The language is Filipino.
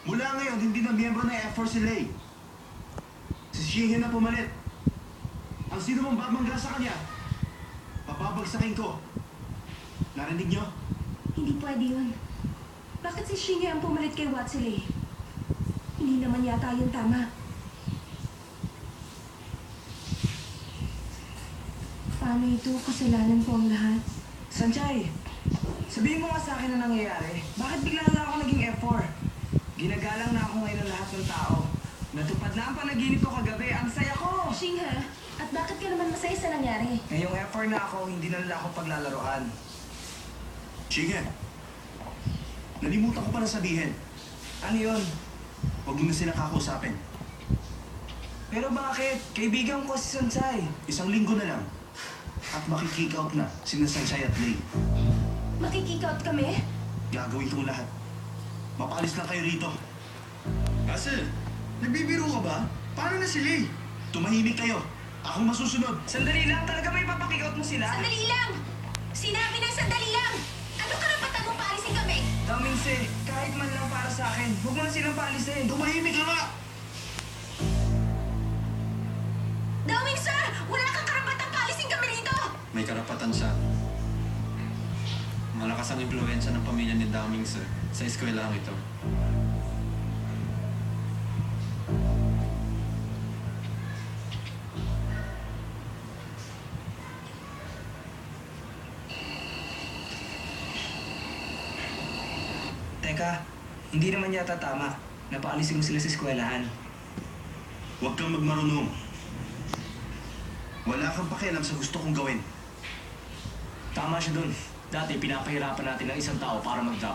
Mula ngayon, hindi na miyembro ng F4 si Lei. Si Shihin na pumalit. Ang sino mong babangga sa kanya, papabagsakin ko. Narinig niyo? Hindi pwede yun. Bakit si Shinge ang pumalit kay Watsile? Hindi naman yata yun tama. Paano ito? Kasalanan ko ang lahat. Sanchay, sabihin mo nga sa akin na nangyayari. Bakit bigla na ako naging F4? Ginagalang na ako ngayon ng lahat ng tao. Natupad na ang panaginip ko kagabi. Ang saya ko! Shinghe, at bakit ka naman masaya sa nangyari? Ngayong F4 na ako, hindi na nila ako paglalaroan. Sige. Nalimutan ko pa na sabihin. Ano yun? Huwag mo na sila kakausapin. Pero bakit? Kaibigan ko si Sanchay. 1 linggo na lang. At makikick out na sina Sanchay at Lei. Makikikout kami? Gagawin kong lahat. Mapalis lang kayo rito. Russell, nagbibiro ka ba? Paano na si Lei? Tumahimik kayo. Akong masusunod. Sandali lang, talaga may papakikout mo sila? Sandali lang! Sinabi na sandali lang! Ano karapatan mo paalisin kami? Damingse, kahit man lang para sa akin, huwag mo na silang paalisin. Tumahimik ka nga! Dawing sir! Wala kang karapatan paalisin kami rito! May karapatan siya. Malakas ang impluensya ng pamilya ni Daming Sir sa eskwelahan ito. Teka, hindi naman yata tama. Napaalisin mo sila sa eskwelahan. Huwag kang magmarunong. Wala kang pakialam sa gusto kong gawin. Tama siya dun. Dati pinapahirapan natin ang isang tao para mag-drop.